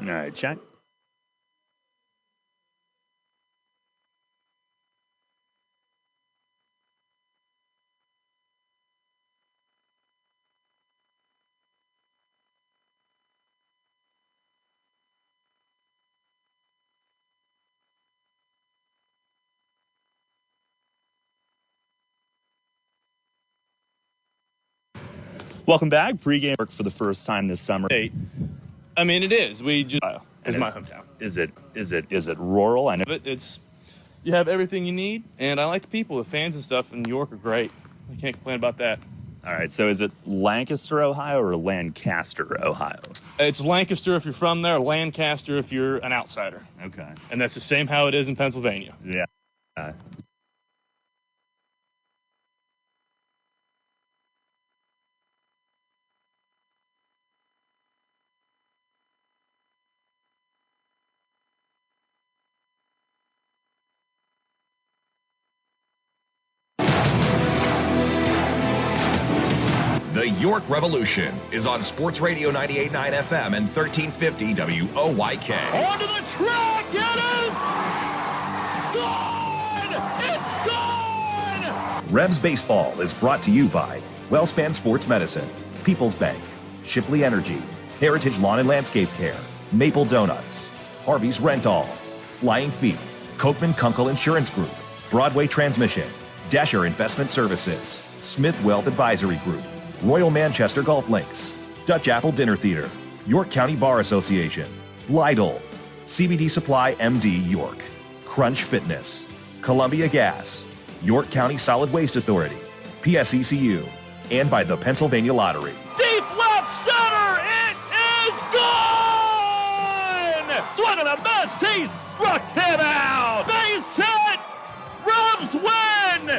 All right, check. Welcome back. Pre-game work for the first time this summer. Hey, I mean, it is. We just it's my hometown. Is it rural? I know. But it's you have everything you need, and I like the people. The fans and stuff in New York are great. I can't complain about that. All right. So is it Lancaster, Ohio, or Lancaster, Ohio? It's Lancaster if you're from there, Lancaster if you're an outsider. Okay. And that's the same how it is in Pennsylvania. Yeah. The York Revolution is on Sports Radio 98.9 FM and 1350 WOYK. Onto the track, it is gone! It's gone! Revs Baseball is brought to you by Wellspan Sports Medicine, People's Bank, Shipley Energy, Heritage Lawn and Landscape Care, Maple Donuts, Harvey's Rental, Flying Feet, Kochman Kunkel Insurance Group, Broadway Transmission, Dasher Investment Services, Smith Wealth Advisory Group, Royal Manchester Golf Links, Dutch Apple Dinner Theater, York County Bar Association, Lidl, CBD Supply MD York, Crunch Fitness, Columbia Gas, York County Solid Waste Authority, PSECU, and by the Pennsylvania Lottery. Deep left center, it is gone! Swing and a miss, he struck him out! Base hit! Revs win!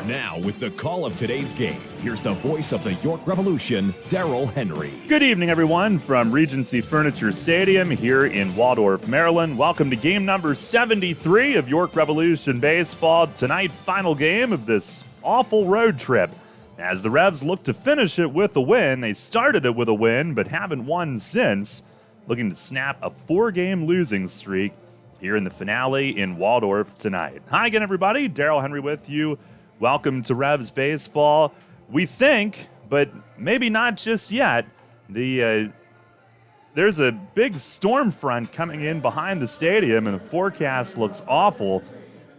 Now, with the call of today's game, here's the voice of the York Revolution, Darrell Henry. Good evening, everyone, from Regency Furniture Stadium here in Waldorf, Maryland. Welcome to game number 73 of York Revolution Baseball. Tonight, final game of this awful road trip. As the Revs look to finish it with a win, they started it with a win, but haven't won since, looking to snap a 4-game losing streak here in the finale in Waldorf tonight. Hi again, everybody. Darrell Henry with you. Welcome to Revs Baseball. We think, but maybe not just yet, there's a big storm front coming in behind the stadium, and the forecast looks awful.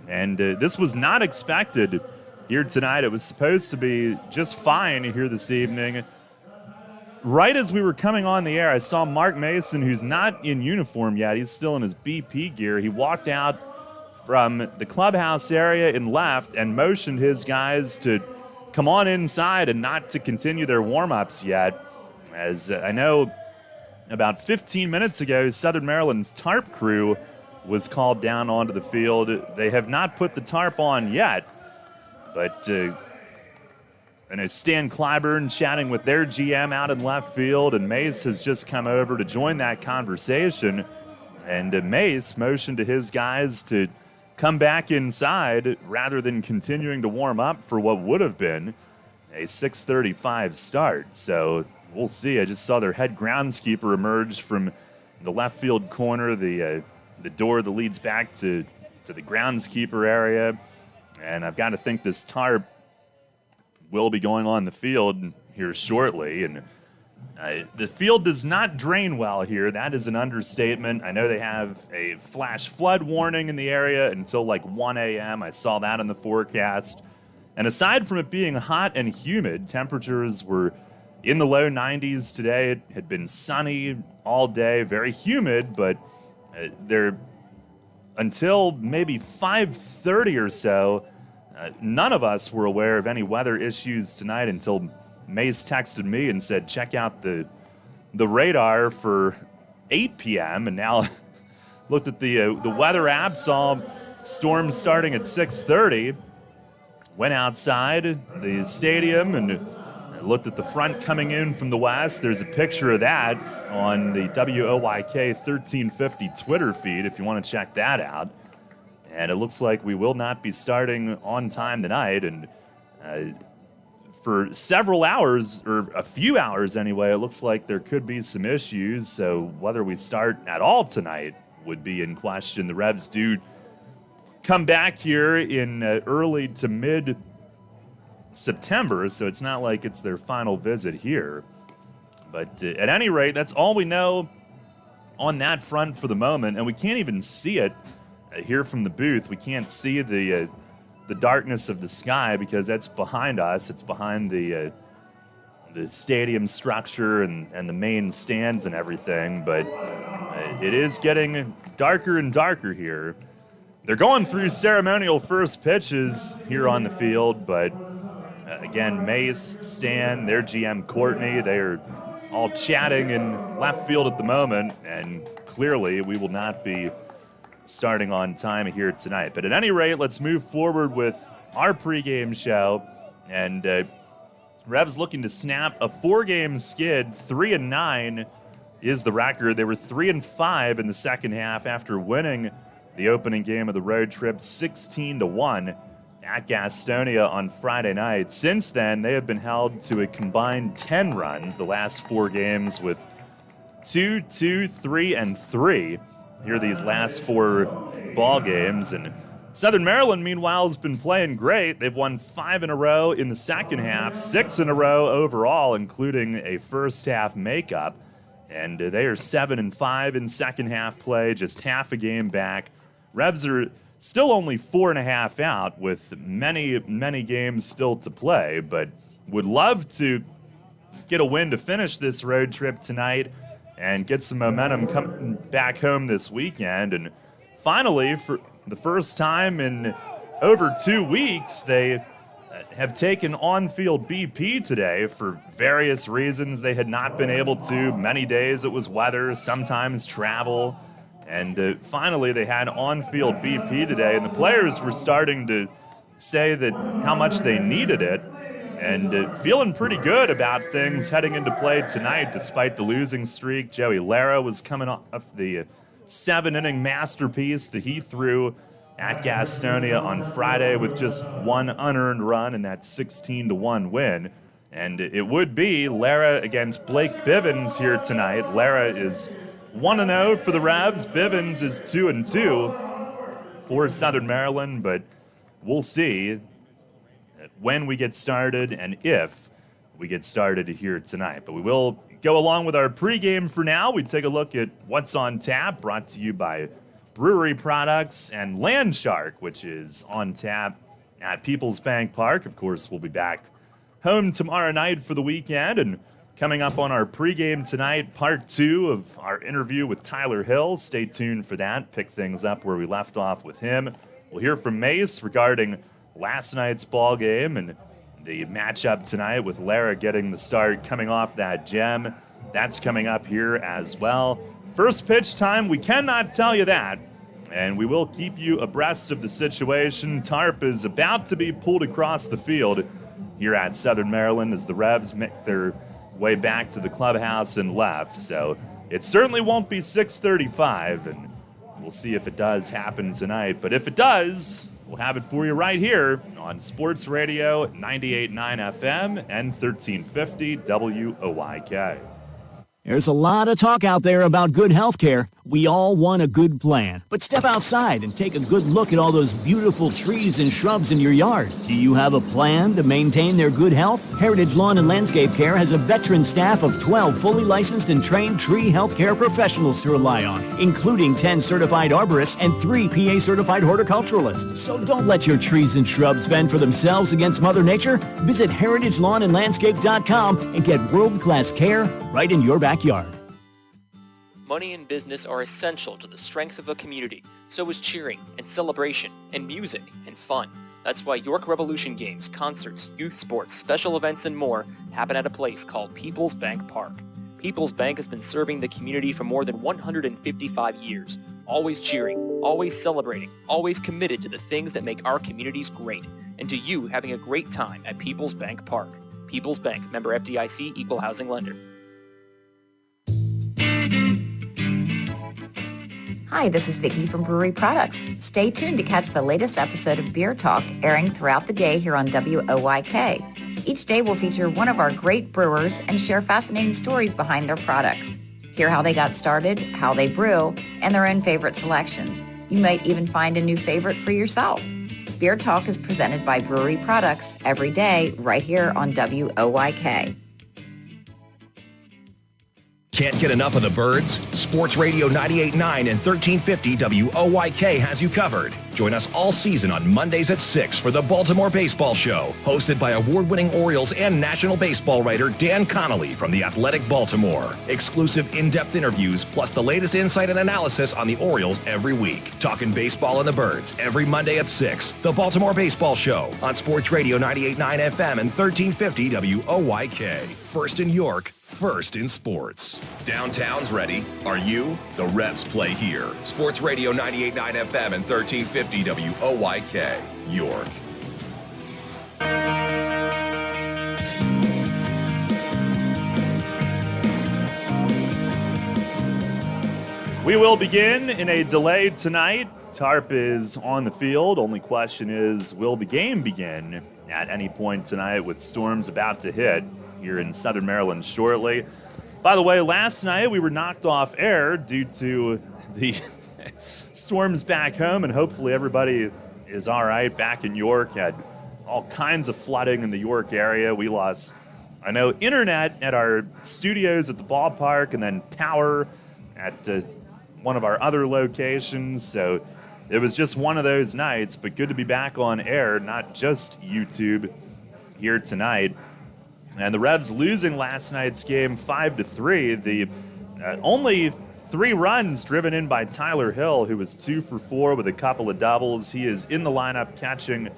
And this was not expected here tonight. It was supposed to be just fine here this evening. Right as we were coming on the air, I saw Mark Mason, who's not in uniform yet. He's still in his BP gear. He walked out from the clubhouse area and left and motioned his guys to come on inside and not to continue their warm-ups yet. As I know, about 15 minutes ago, Southern Maryland's tarp crew was called down onto the field. They have not put the tarp on yet, but I know Stan Clyburn chatting with their GM out in left field, and Mace has just come over to join that conversation. And Mace motioned to his guys to come back inside rather than continuing to warm up for what would have been a 6:35 start. So we'll see. I just saw their head groundskeeper emerge from the left field corner, the door that leads back to the groundskeeper area. And I've got to think this tarp will be going on the field here shortly. And the field does not drain well here. That is an understatement. I know they have a flash flood warning in the area until like 1 a.m. I saw that in the forecast. And aside from it being hot and humid, temperatures were in the low 90s today. It had been sunny all day, very humid, but until maybe 5:30 or so, none of us were aware of any weather issues tonight until Mace texted me and said, check out the radar for 8 p.m. And now looked at the weather app, saw storms starting at 6:30, went outside the stadium and looked at the front coming in from the west. There's a picture of that on the WOYK 1350 Twitter feed if you want to check that out. And it looks like we will not be starting on time tonight. And for several hours, or a few hours anyway, it looks like there could be some issues. So whether we start at all tonight would be in question. The Revs do come back here in early to mid-September, so it's not like it's their final visit here. But at any rate, that's all we know on that front for the moment, and we can't even see it here from the booth. We can't see the darkness of the sky because that's behind us. It's behind the stadium structure and the main stands and everything, but it is getting darker and darker here. They're going through ceremonial first pitches here on the field, but again, Mace, Stan, their GM Courtney, they are all chatting in left field at the moment, and clearly we will not be starting on time here tonight. But at any rate, let's move forward with our pregame show. And Revs looking to snap a 4-game skid. 3-9 is the record. They were 3-5 in the second half after winning the opening game of the road trip 16-1 at Gastonia on Friday night. Since then, they have been held to a combined 10 runs the last 4 games, with 2, 2, 3, and 3 here these last 4 ball games. And Southern Maryland, meanwhile, has been playing great. They've won 5 in a row in the second half, 6 in a row overall, including a first half makeup. And they are 7-5 in second half play, just half a game back. Revs are still only 4.5 out, with many, many games still to play, but would love to get a win to finish this road trip tonight and get some momentum coming back home this weekend. And finally, for the first time in over 2 weeks, they have taken on-field BP today for various reasons. They had not been able to. Many days it was weather, sometimes travel. And finally, they had on-field BP today, and the players were starting to say that how much they needed it, and feeling pretty good about things heading into play tonight, despite the losing streak. Joey Lara was coming off the 7-inning masterpiece that he threw at Gastonia on Friday with just 1 unearned run in that 16-1 win. And it would be Lara against Blake Bivens here tonight. Lara is 1-0 for the Revs. Bivens is 2-2 for Southern Maryland, but we'll see when we get started and if we get started here tonight. But we will go along with our pregame for now. We take a look at what's on tap, brought to you by Brewery Products and Landshark, which is on tap at Peoples Bank Park. Of course, we'll be back home tomorrow night for the weekend. And coming up on our pregame tonight, part 2 of our interview with Tyler Hill. Stay tuned for that. Pick things up where we left off with him. We'll hear from Mace regarding last night's ball game and the matchup tonight with Lara getting the start coming off that gem. That's coming up here as well. First pitch time, we cannot tell you that, and we will keep you abreast of the situation. Tarp is about to be pulled across the field here at Southern Maryland as the Revs make their way back to the clubhouse and left. So it certainly won't be 6:35, and we'll see if it does happen tonight. But if it does, we'll have it for you right here on Sports Radio 98.9 FM and 1350 WOYK. There's a lot of talk out there about good health care. We all want a good plan. But step outside and take a good look at all those beautiful trees and shrubs in your yard. Do you have a plan to maintain their good health? Heritage Lawn and Landscape Care has a veteran staff of 12 fully licensed and trained tree health care professionals to rely on, including 10 certified arborists and 3 PA certified horticulturalists. So don't let your trees and shrubs fend for themselves against Mother Nature. Visit heritagelawnandlandscape.com and get world-class care right in your backyard. Money and business are essential to the strength of a community. So is cheering and celebration and music and fun. That's why York Revolution games, concerts, youth sports, special events, and more happen at a place called Peoples Bank Park. Peoples Bank has been serving the community for more than 155 years. Always cheering, always celebrating, always committed to the things that make our communities great, and to you having a great time at Peoples Bank Park. Peoples Bank, member FDIC, equal housing lender. Hi, this is Vicki from Brewery Products. Stay tuned to catch the latest episode of Beer Talk airing throughout the day here on WOYK. Each day will feature one of our great brewers and share fascinating stories behind their products. Hear how they got started, how they brew, and their own favorite selections. You might even find a new favorite for yourself. Beer Talk is presented by Brewery Products every day right here on WOYK. Can't get enough of the birds? Sports Radio 98.9 and 1350 WOYK has you covered. Join us all season on Mondays at 6 for the Baltimore Baseball Show, hosted by award-winning Orioles and National Baseball writer Dan Connolly from The Athletic Baltimore. Exclusive in-depth interviews, plus the latest insight and analysis on the Orioles every week. Talking baseball and the birds every Monday at 6. The Baltimore Baseball Show on Sports Radio 98.9 FM and 1350 WOYK. First in York, first in sports. Downtown's ready. Are you? The Revs play here. Sports Radio 98.9 FM and 1350 WOYK, York. We will begin in a delay tonight. Tarp is on the field. Only question is, will the game begin at any point tonight with storms about to hit here in Southern Maryland shortly? By the way, last night we were knocked off air due to the storms back home, and hopefully everybody is all right back in York. Had all kinds of flooding in the York area. We lost, internet at our studios at the ballpark, and then power at one of our other locations. So it was just one of those nights, but good to be back on air, not just YouTube here tonight. And the Revs losing last night's game 5-3. The only 3 runs driven in by Tyler Hill, who was 2 for 4 with a couple of doubles. He is in the lineup catching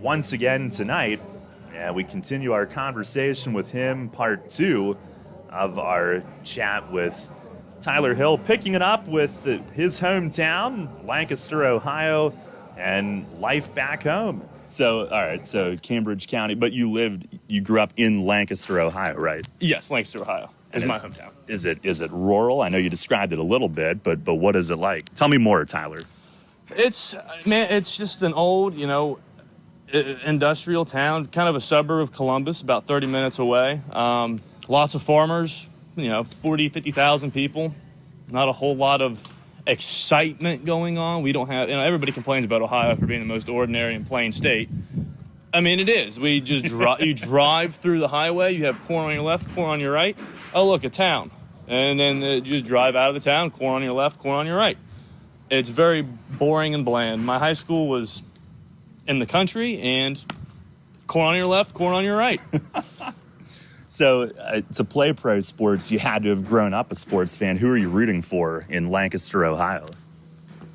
once again tonight. And we continue our conversation with him, part 2 of our chat with Tyler Hill, picking it up with his hometown, Lancaster, Ohio, and life back home. So, all right, so Cambridge County, but you grew up in Lancaster, Ohio, right? Yes, Lancaster, Ohio is my hometown. Is it rural? I know you described it a little bit, but what is it like? Tell me more, Tyler. It's just an old, industrial town, kind of a suburb of Columbus, about 30 minutes away. Lots of farmers, 40, 50,000 people. Not a whole lot of excitement going on. We don't have, everybody complains about Ohio for being the most ordinary and plain state. I mean, it is. We just you drive through the highway, you have corn on your left, corn on your right. Oh, look, a town. And then you just drive out of the town, corn on your left, corn on your right. It's very boring and bland. My high school was in the country, and corn on your left, corn on your right. So to play pro sports, you had to have grown up a sports fan. Who are you rooting for in Lancaster, Ohio?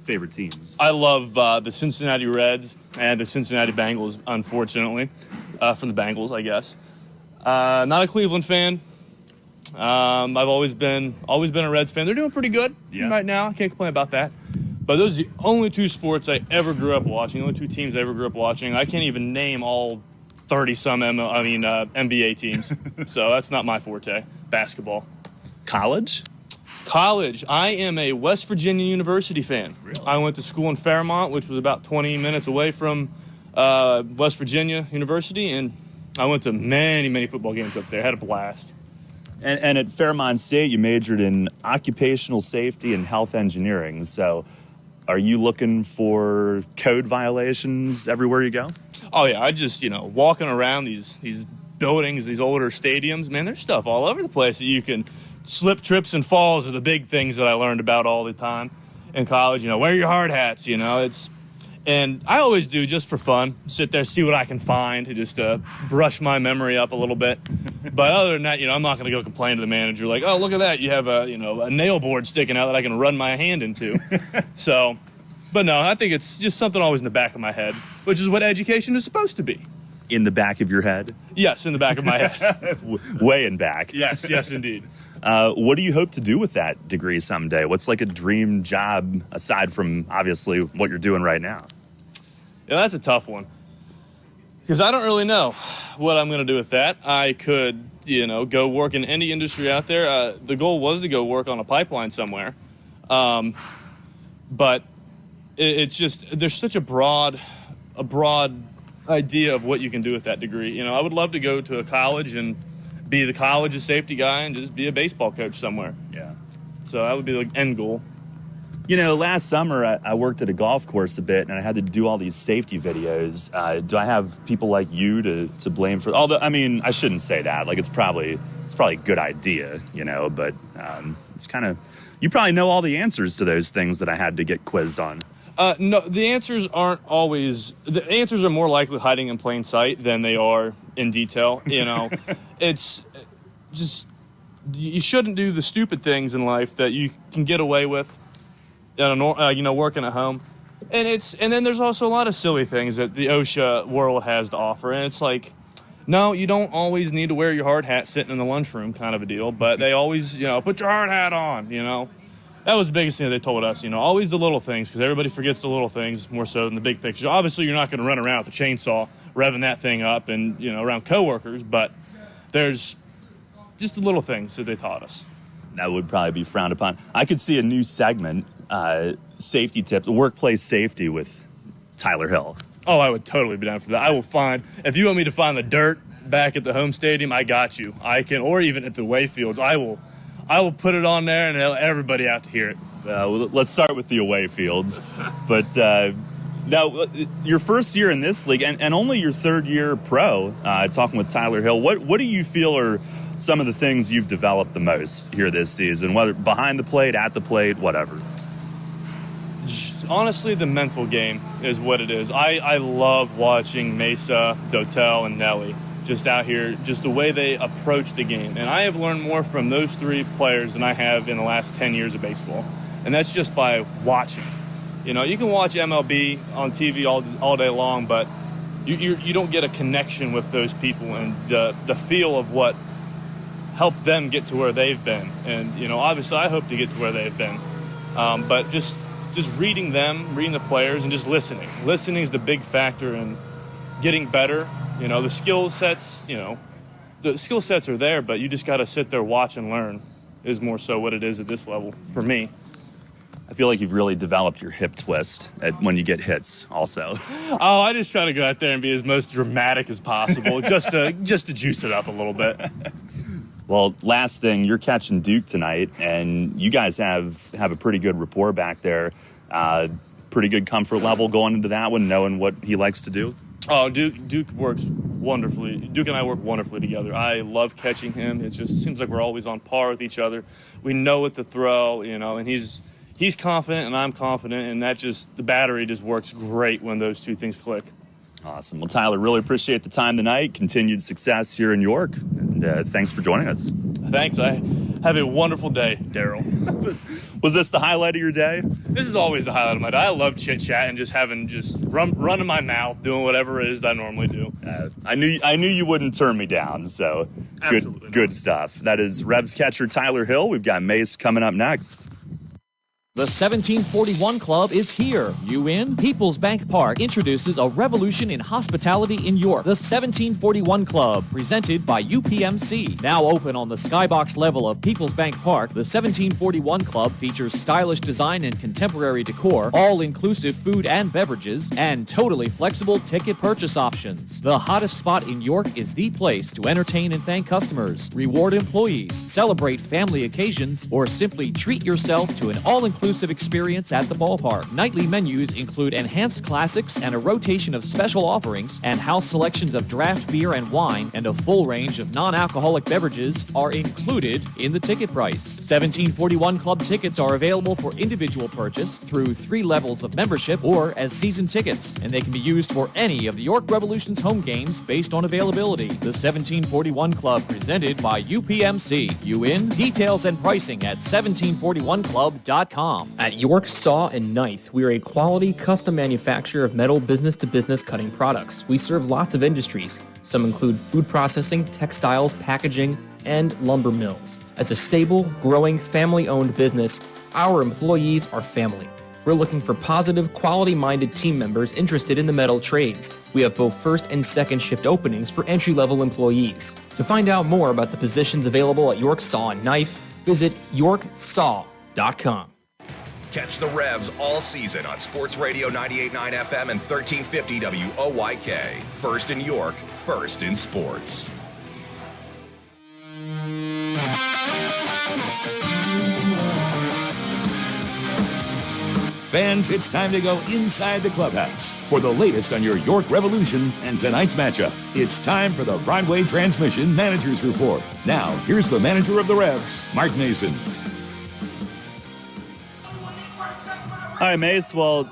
Favorite teams? I love the Cincinnati Reds and the Cincinnati Bengals, unfortunately, from the Bengals, I guess. Not a Cleveland fan. I've always been a Reds fan. They're doing pretty good right now. I can't complain about that. But those are the only 2 sports I ever grew up watching, the only 2 teams I ever grew up watching. I can't even name all 30-some NBA teams. So that's not my forte. Basketball. College? I am a West Virginia University fan. Really? I went to school in Fairmont, which was about 20 minutes away from West Virginia University, and I went to many, many football games up there. Had a blast. And at Fairmont State, you majored in occupational safety and health engineering. So are you looking for code violations everywhere you go? Oh, yeah. I just, walking around these buildings, these older stadiums, man, there's stuff all over the place that you can slip, trips, and falls are the big things that I learned about all the time in college. Wear your hard hats, and I always do just for fun, sit there, see what I can find, just brush my memory up a little bit. But other than that, I'm not going to go complain to the manager like, oh, look at that, you have a nail board sticking out that I can run my hand into. So, but no, I think it's just something always in the back of my head, which is what education is supposed to be. In the back of your head? Yes, in the back of my head. Way in back. Yes, indeed. What do you hope to do with that degree someday? What's like a dream job aside from obviously what you're doing right now? Yeah, that's a tough one. Because I don't really know what I'm going to do with that. I could, go work in any industry out there. The goal was to go work on a pipeline somewhere. But it's just, there's such a broad idea of what you can do with that degree. You know, I would love to go to a college and be the college's safety guy and just be a baseball coach somewhere. Yeah. So that would be the end goal. You know, last summer I worked at a golf course a bit, and I had to do all these safety videos. Do I have people like you to blame for? Although, I mean, I shouldn't say that. Like, it's probably a good idea, you know. But it's kind of, you probably know all the answers to those things that I had to get quizzed on. No, the answers aren't always. The answers are more likely hiding in plain sight than they are in detail. You know, it's just, you shouldn't do the stupid things in life that you can get away with. You know, working at home, and then there's also a lot of silly things that the OSHA world has to offer, and it's like, no, you don't always need to wear your hard hat sitting in the lunchroom, kind of a deal. But they always, you know, put your hard hat on. You know, that was the biggest thing that they told us. You know, always the little things, because everybody forgets the little things more so than the big picture. Obviously, you're not going to run around with a chainsaw revving that thing up, and you know, around coworkers, but there's just the little things that they taught us. That would probably be frowned upon. I could see a new segment. Safety tips, workplace safety with Tyler Hill. Oh, I would totally be down for that. I will find, if you want me to find the dirt back at the home stadium, I got you. I can, or even at the away fields, I will put it on there and let everybody out to hear it. Well, let's start with the away fields. But now, your first year in this league, and only your third year pro, talking with Tyler Hill, what do you feel are some of the things you've developed the most here this season, whether behind the plate, at the plate, whatever? Honestly, the mental game is what it is. I love watching Mesa, Dotel, and Nelly just out here, just the way they approach the game. And I have learned more from those three players than I have in the last 10 years of baseball. And that's just by watching. You know, you can watch MLB on TV all day long, but you don't get a connection with those people and the feel of what helped them get to where they've been. And, you know, obviously I hope to get to where they've been. But just reading them, reading the players, and just listening. Listening is the big factor in getting better. You know, the skill sets are there, but you just got to sit there, watch, and learn is more so what it is at this level for me. I feel like you've really developed your hip twist when you get hits also. Oh, I just try to go out there and be as most dramatic as possible just to juice it up a little bit. Well, last thing, you're catching Duke tonight, and you guys have a pretty good rapport back there. Pretty good comfort level going into that one, knowing what he likes to do. Oh, Duke works wonderfully. Duke and I work wonderfully together. I love catching him. It just seems like we're always on par with each other. We know what to throw, you know, and he's confident and I'm confident, and the battery just works great when those two things click. Awesome. Well, Tyler, really appreciate the time tonight. Continued success here in York, and thanks for joining us. Thanks. I have a wonderful day, Daryl. Was this the highlight of your day? This is always the highlight of my day. I love chit-chat and just having running my mouth, doing whatever it is that I normally do. I knew you wouldn't turn me down, so good stuff. That is Revs catcher Tyler Hill. We've got Mace coming up next. The 1741 Club is here. You in? People's Bank Park introduces a revolution in hospitality in York. The 1741 Club, presented by UPMC. Now open on the skybox level of People's Bank Park, the 1741 Club features stylish design and contemporary decor, all-inclusive food and beverages, and totally flexible ticket purchase options. The hottest spot in York is the place to entertain and thank customers, reward employees, celebrate family occasions, or simply treat yourself to an all-inclusive experience at the ballpark. Nightly menus include enhanced classics and a rotation of special offerings, and house selections of draft beer and wine and a full range of non-alcoholic beverages are included in the ticket price. 1741 Club tickets are available for individual purchase through 3 levels of membership or as season tickets, and they can be used for any of the York Revolution's home games based on availability. The 1741 Club, presented by UPMC. You in? Details and pricing at 1741club.com. At York Saw and Knife, we are a quality, custom manufacturer of metal business-to-business cutting products. We serve lots of industries. Some include food processing, textiles, packaging, and lumber mills. As a stable, growing, family-owned business, our employees are family. We're looking for positive, quality-minded team members interested in the metal trades. We have both first and second shift openings for entry-level employees. To find out more about the positions available at York Saw and Knife, visit yorksaw.com. Catch the Revs all season on Sports Radio 98.9 FM and 1350 WOYK. First in York, first in sports. Fans, it's time to go inside the clubhouse for the latest on your York Revolution and tonight's matchup. It's time for the Broadway Transmission Managers Report. Now, here's the manager of the Revs, Mark Mason. All right, Mace. Well,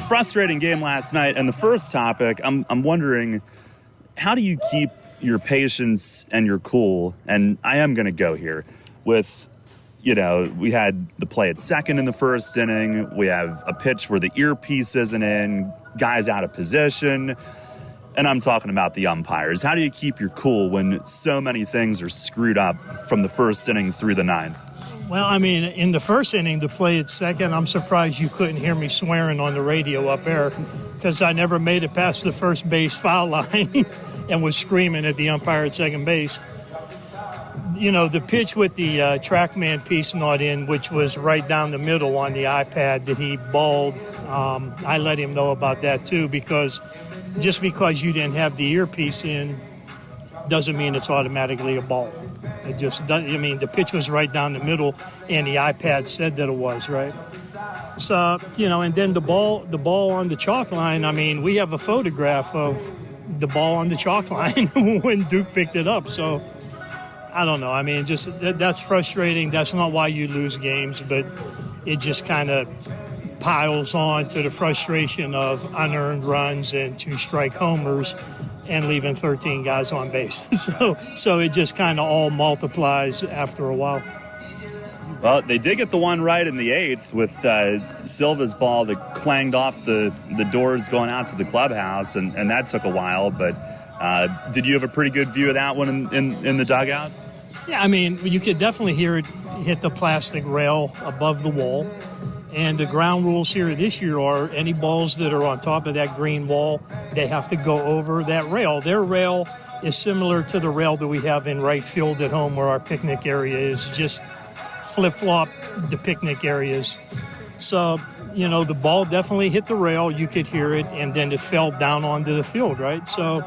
frustrating game last night. And the first topic, I'm wondering, how do you keep your patience and your cool? And I am going to go here with, we had the play at second in the first inning. We have a pitch where the earpiece isn't in, guys out of position. And I'm talking about the umpires. How do you keep your cool when so many things are screwed up from the first inning through the ninth? Well, I mean, in the first inning, the play at second, I'm surprised you couldn't hear me swearing on the radio up there because I never made it past the first base foul line and was screaming at the umpire at second base. The pitch with the TrackMan piece not in, which was right down the middle on the iPad that he balled, I let him know about that too, because just because you didn't have the earpiece in doesn't mean it's automatically a ball. It just doesn't. I mean, the pitch was right down the middle, and the iPad said that it was, right? So, and then the ball on the chalk line, I mean, we have a photograph of the ball on the chalk line when Duke picked it up. So, I don't know. I mean, just that's frustrating. That's not why you lose games, but it just kind of piles on to the frustration of unearned runs and 2-strike homers and leaving 13 guys on base. So it just kind of all multiplies after a while. Well, they did get the one right in the eighth with Silva's ball that clanged off the doors going out to the clubhouse, and that took a while. But did you have a pretty good view of that one in the dugout? Yeah, I mean, you could definitely hear it hit the plastic rail above the wall. And the ground rules here this year are any balls that are on top of that green wall, they have to go over that rail. Their rail is similar to the rail that we have in right field at home where our picnic area is, just flip-flop the picnic areas. So, the ball definitely hit the rail. You could hear it, and then it fell down onto the field, right? So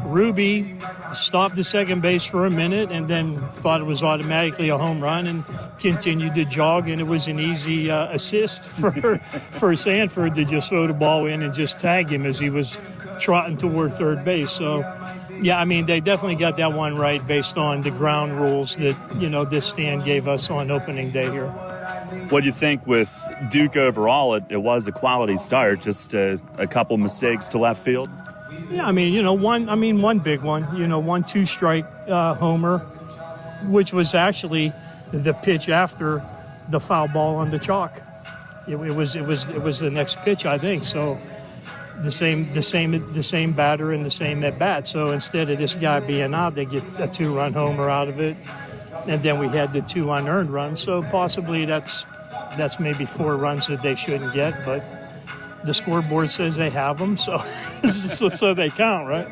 Ruby stopped the second base for a minute and then thought it was automatically a home run and continued to jog, and it was an easy assist for Sanford to just throw the ball in and just tag him as he was trotting toward third base. So, yeah, I mean, they definitely got that one right based on the ground rules that, this stand gave us on opening day here. What do you think with Duke overall? It was a quality start, just a couple mistakes to left field? Yeah, I mean, one big one, 1-2-strike homer, which was actually the pitch after the foul ball on the chalk. It was the next pitch, I think. So the same batter and the same at bat. So instead of this guy being out, they get a 2-run homer out of it, and then we had the 2 unearned runs. So possibly that's maybe 4 runs that they shouldn't get, but the scoreboard says they have them, so they count, right?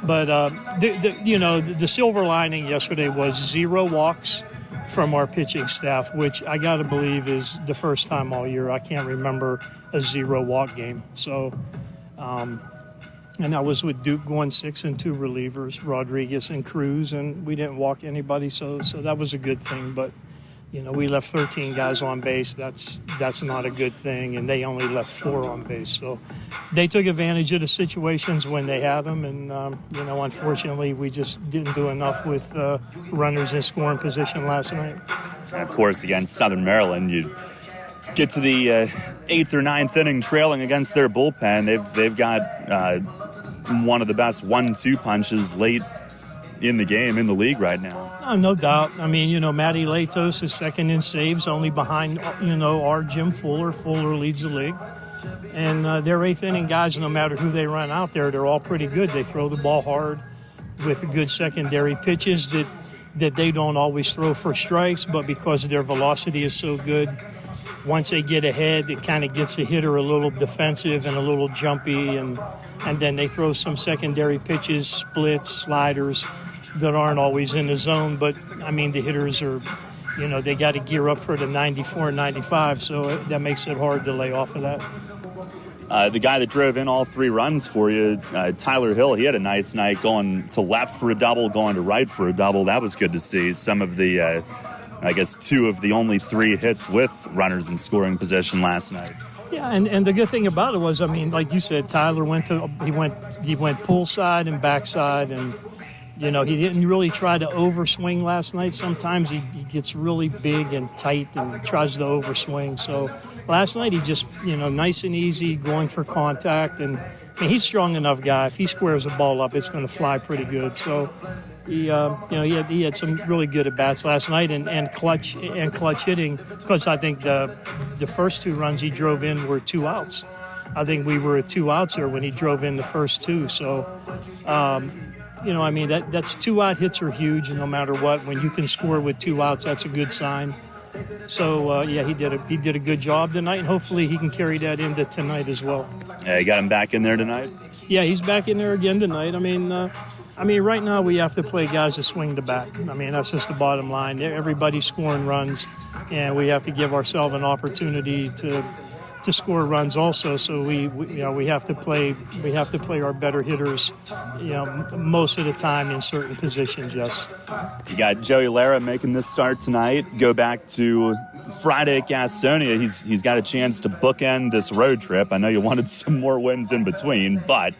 But the silver lining yesterday was 0 walks from our pitching staff, which I got to believe is the first time all year. I can't remember a 0-walk game. So, and I was with Duke going 6 and 2 relievers, Rodriguez and Cruz, and we didn't walk anybody, so that was a good thing. But we left 13 guys on base. That's not a good thing, and they only left 4 on base. So they took advantage of the situations when they had them, and unfortunately, we just didn't do enough with runners in scoring position last night. And of course, against Southern Maryland, you get to the 8th or 9th inning trailing against their bullpen. They've got one of the best 1-2 punches late in the game in the league right now. No doubt. I mean, Matty Latos is second in saves, only behind, our Jim Fuller. Fuller leads the league. And their 8th inning guys, no matter who they run out there, they're all pretty good. They throw the ball hard with good secondary pitches that they don't always throw for strikes, but because their velocity is so good, once they get ahead, it kind of gets the hitter a little defensive and a little jumpy, and then they throw some secondary pitches, splits, sliders, that aren't always in the zone. But, I mean, the hitters are they got to gear up for the 94 and 95, so that makes it hard to lay off of that. The guy that drove in all 3 runs for you, Tyler Hill, he had a nice night going to left for a double, going to right for a double. That was good to see. Some of the, 2 of the only 3 hits with runners in scoring position last night. Yeah, and the good thing about it was, like you said, Tyler went pull side and backside, and he didn't really try to overswing last night. Sometimes he gets really big and tight and tries to overswing. So last night he just, nice and easy, going for contact. And he's a strong enough guy. If he squares the ball up, it's going to fly pretty good. So he had some really good at bats last night and clutch hitting. Because I think the first 2 runs he drove in were 2 outs. I think we were at 2 outs there when he drove in the first 2. So. That's 2 out hits are huge, and no matter what, when you can score with 2 outs, that's a good sign. So he did a good job tonight, and hopefully he can carry that into tonight as well. Yeah, you got him back in there tonight? Yeah, he's back in there again tonight. Right now we have to play guys that swing the bat. That's just the bottom line. Everybody's scoring runs, and we have to give ourselves an opportunity to score runs also. So we have to play our better hitters, most of the time in certain positions. Yes. You got Joey Lara making this start tonight. Go back to Friday at Gastonia. He's got a chance to bookend this road trip. I know you wanted some more wins in between, but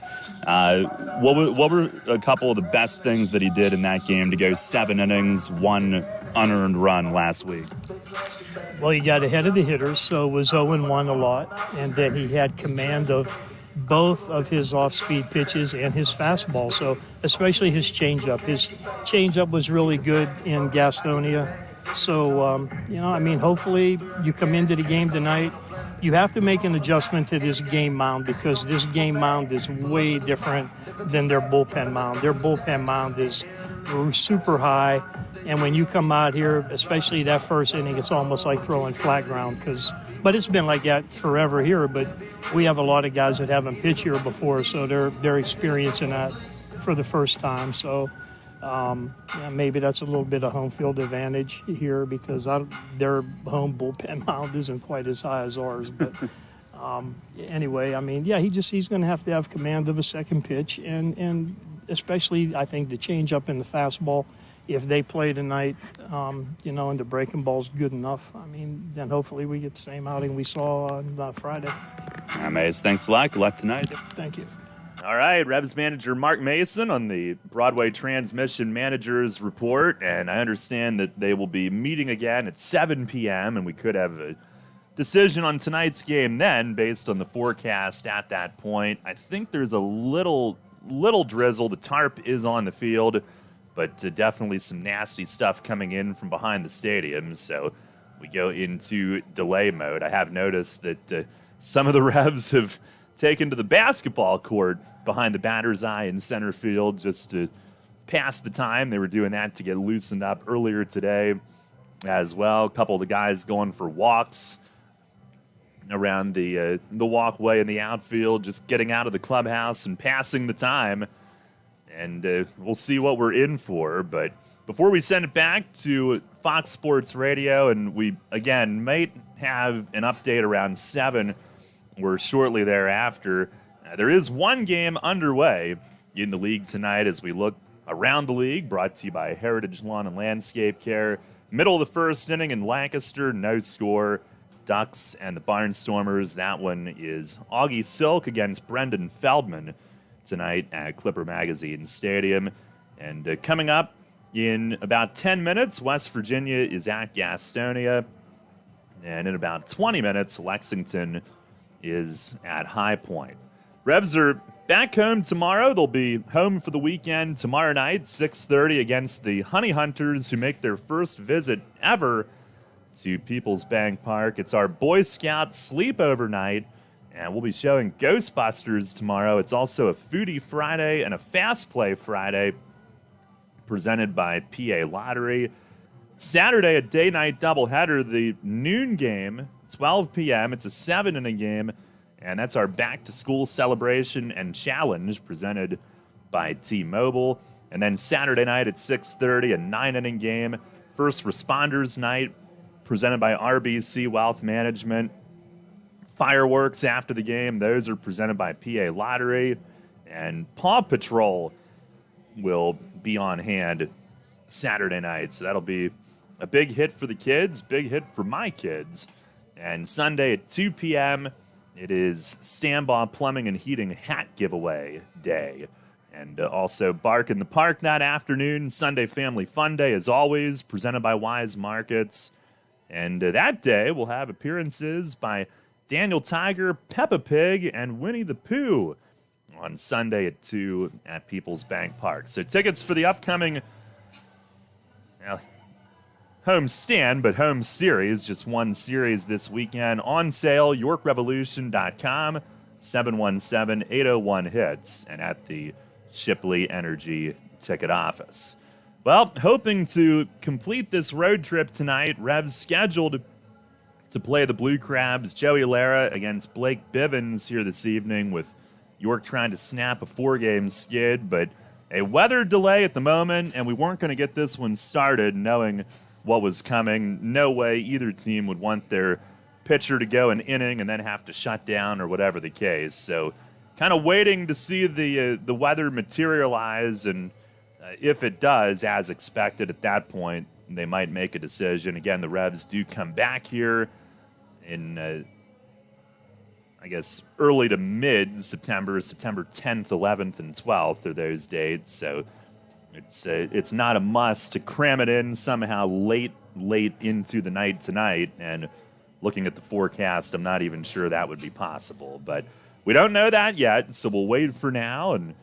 what were a couple of the best things that he did in that game to go 7 innings, 1 unearned run last week? Well, he got ahead of the hitters, so was 0-1 a lot, and then he had command of both of his off-speed pitches and his fastball, so especially his changeup. His changeup was really good in Gastonia. So, hopefully you come into the game tonight. You have to make an adjustment to this game mound because this game mound is way different than their bullpen mound. Their bullpen mound is super high. And when you come out here, especially that first inning, it's almost like throwing flat ground. But it's been like that forever here. But we have a lot of guys that haven't pitched here before, so they're experiencing that for the first time. So maybe that's a little bit of home field advantage here because their home bullpen mound isn't quite as high as ours. But anyway, he's going to have command of a second pitch, and especially I think the changeup and the fastball. If they play tonight, and the breaking ball's good enough, then hopefully we get the same outing we saw on Friday. All right, Mace, thanks a lot. Good luck tonight. Thank you. All right, Revs manager Mark Mason on the Broadway Transmission Managers Report, and I understand that they will be meeting again at 7 p.m., and we could have a decision on tonight's game then based on the forecast at that point. I think there's a little drizzle. The tarp is on the field, but definitely some nasty stuff coming in from behind the stadium, so we go into delay mode. I have noticed that some of the Revs have taken to the basketball court behind the batter's eye in center field just to pass the time. They were doing that to get loosened up earlier today as well. A couple of the guys going for walks around the walkway in the outfield, just getting out of the clubhouse and passing the time. And we'll see what we're in for. But before we send it back to Fox Sports Radio, and we, again, might have an update around 7 or shortly thereafter, there is one game underway in the league tonight as we look around the league, brought to you by Heritage Lawn and Landscape Care. Middle of the first inning in Lancaster, no score. Ducks and the Barnstormers. That one is Augie Silk against Brendan Feldman tonight at Clipper Magazine Stadium. And coming up in about 10 minutes, West Virginia is at Gastonia. And in about 20 minutes, Lexington is at High Point. Revs are back home tomorrow. They'll be home for the weekend tomorrow night, 6:30 against the Honey Hunters, who make their first visit ever to Peoples Bank Park. It's our Boy Scout sleepover night, and we'll be showing Ghostbusters tomorrow. It's also a Foodie Friday and a Fast Play Friday presented by PA Lottery. Saturday, a day-night doubleheader, the noon game, 12 p.m. It's a 7-inning game, and that's our back-to-school celebration and challenge presented by T-Mobile. And then Saturday night at 6:30, a 9-inning game, First Responders Night presented by RBC Wealth Management. Fireworks after the game, those are presented by PA Lottery. And Paw Patrol will be on hand Saturday night. So that'll be a big hit for the kids, big hit for my kids. And Sunday at 2 p.m., it is Stanbaugh Plumbing and Heating Hat Giveaway Day. And also Bark in the Park that afternoon. Sunday Family Fun Day, as always, presented by Wise Markets. And that day we'll have appearances by Daniel Tiger, Peppa Pig, and Winnie the Pooh on Sunday at 2 at People's Bank Park. So tickets for the upcoming home stand, but home series, just one series this weekend, on sale, YorkRevolution.com, 717-801-HITS, and at the Shipley Energy ticket office. Well, hoping to complete this road trip tonight, Revs scheduled to play the Blue Crabs, Joey Lara against Blake Bivens here this evening, with York trying to snap a 4-game skid, but a weather delay at the moment, and we weren't going to get this one started knowing what was coming. No way either team would want their pitcher to go an inning and then have to shut down or whatever the case. So kind of waiting to see the weather materialize, and if it does, as expected at that point, they might make a decision. Again, the Revs do come back here in, I guess, early to mid-September, September 10th, 11th, and 12th are those dates. So it's not a must to cram it in somehow late into the night tonight. And looking at the forecast, I'm not even sure that would be possible. But we don't know that yet, so we'll wait for now and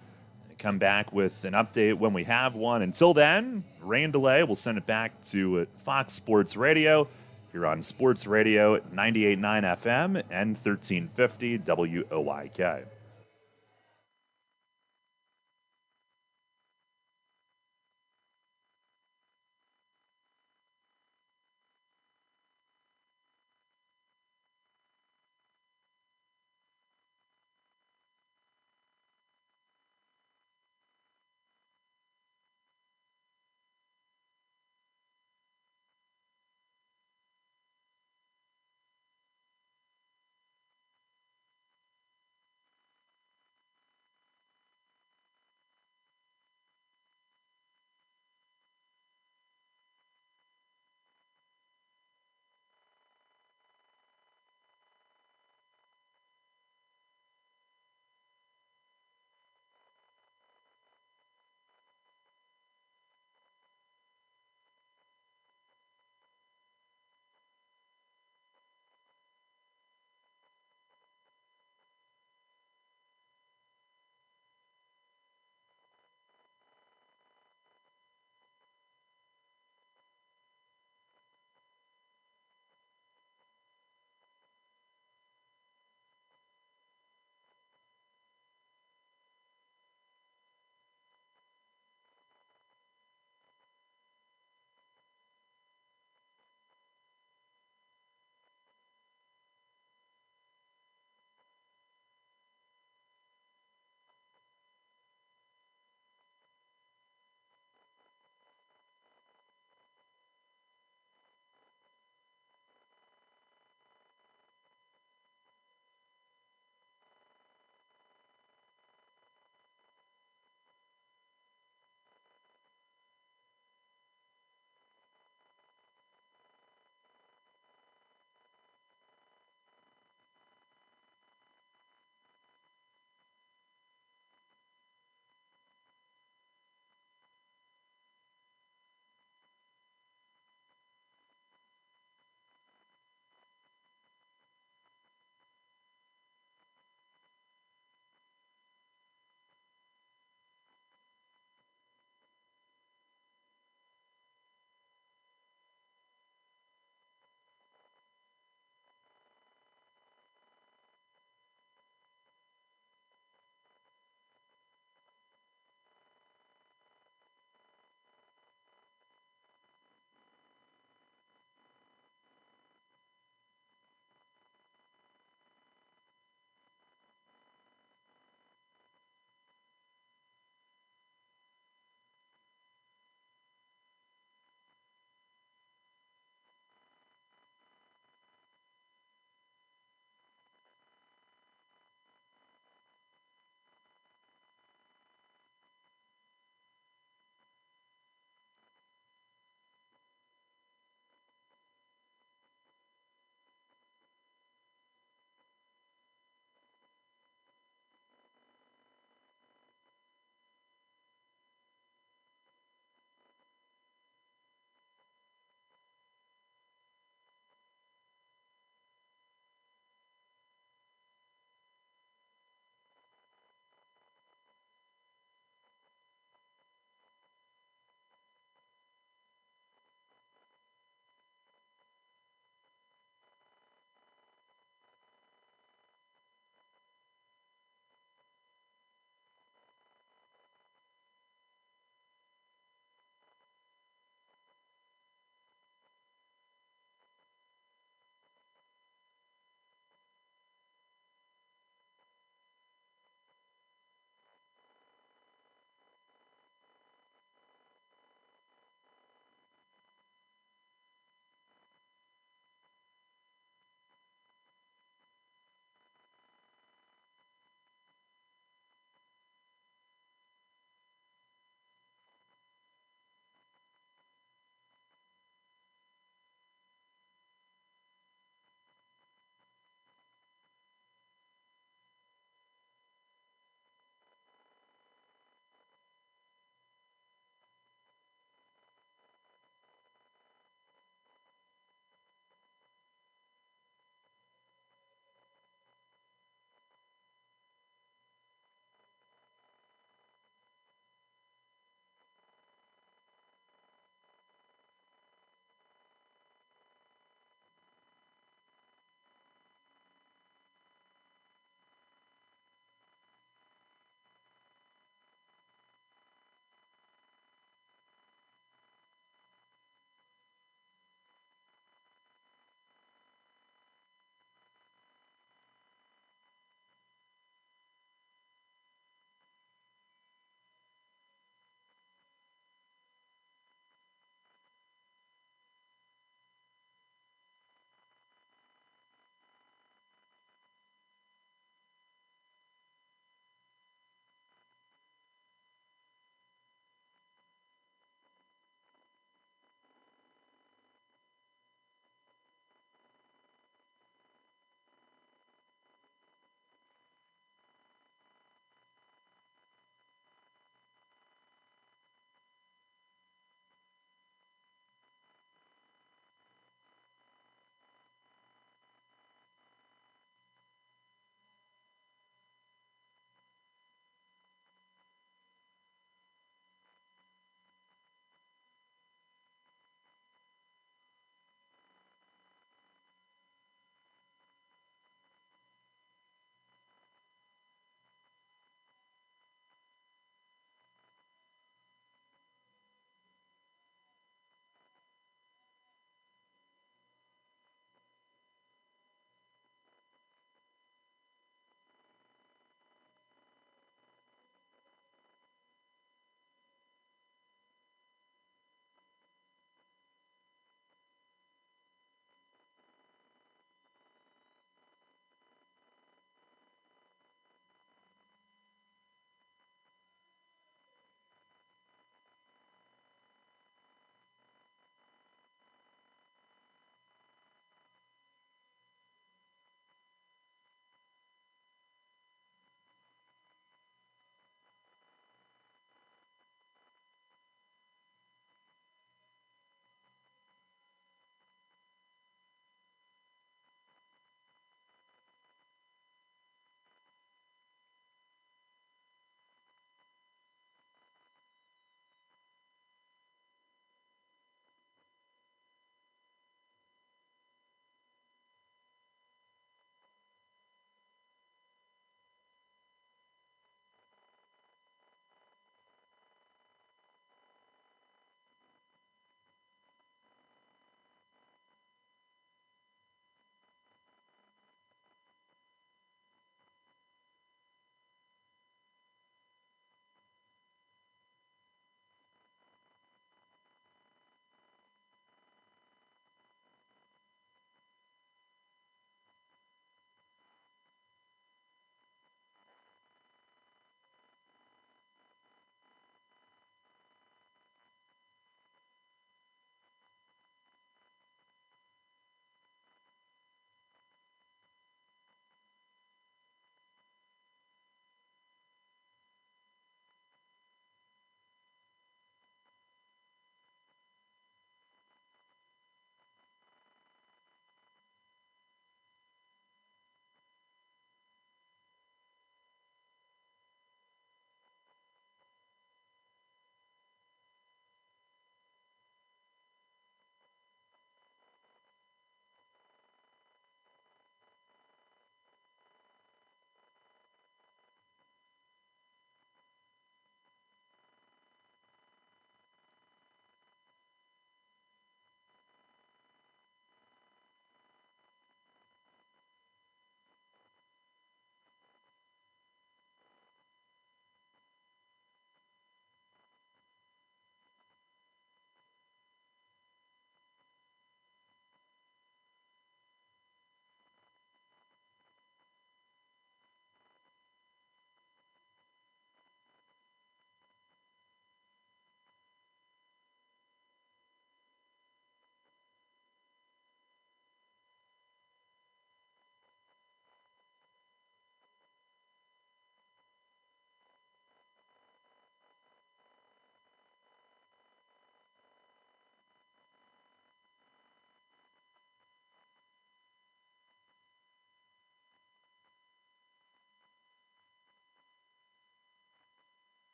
come back with an update when we have one. Until then, rain delay, we'll send it back to Fox Sports Radio here on Sports Radio 98.9 FM and 1350 WOYK.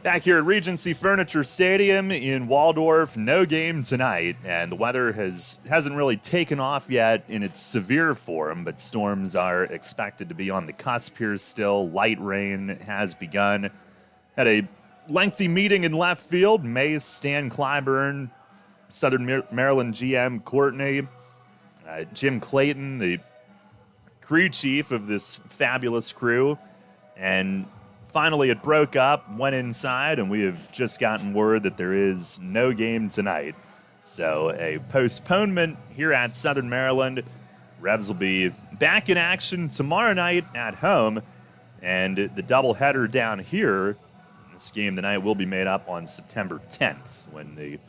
Back here at Regency Furniture Stadium in Waldorf, no game tonight, and the weather hasn't really taken off yet in its severe form, but storms are expected to be on the cusp here still. Light rain has begun. Had a lengthy meeting in left field. Mace, Stan Clyburn, Southern Maryland GM Courtney, Jim Clayton, the crew chief of this fabulous crew, and finally, it broke up, went inside, and we have just gotten word that there is no game tonight. So a postponement here at Southern Maryland. Rebs will be back in action tomorrow night at home, and the doubleheader down here, this game tonight will be made up on September 10th when the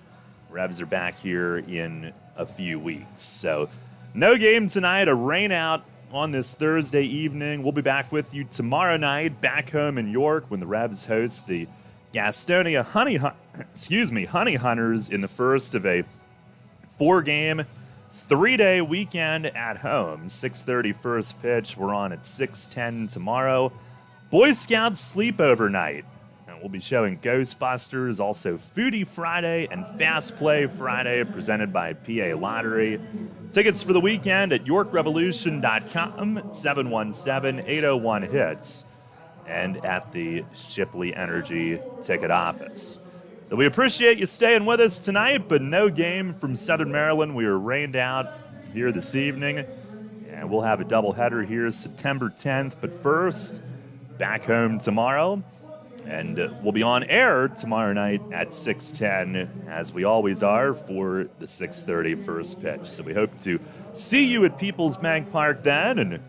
Rebs are back here in a few weeks. So no game tonight, a rain out on this Thursday evening. We'll be back with you tomorrow night, back home in York when the Rebs host the Gastonia Honey Hunters in the first of a 4-game, 3-day weekend at home. 6:30 first pitch. We're on at 6:10 tomorrow. Boy Scouts sleepover night. And we'll be showing Ghostbusters, also Foodie Friday and Fast Play Friday, presented by PA Lottery. Tickets for the weekend at YorkRevolution.com, 717-801-HITS, and at the Shipley Energy ticket office. So we appreciate you staying with us tonight, but no game from Southern Maryland. We were rained out here this evening, and we'll have a doubleheader here September 10th. But first, back home tomorrow. And we'll be on air tomorrow night at 6:10, as we always are, for the 6:30 first pitch. So we hope to see you at Peoples Bank Park then, and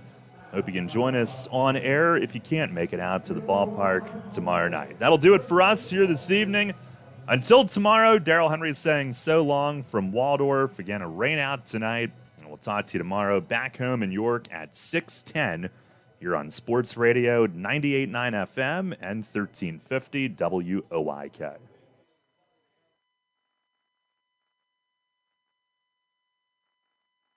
hope you can join us on air if you can't make it out to the ballpark tomorrow night. That'll do it for us here this evening. Until tomorrow, Daryl Henry is saying so long from Waldorf. Again, a rain out tonight, and we'll talk to you tomorrow back home in York at 6:10. Here on Sports Radio 98.9 FM and 1350 WOIK.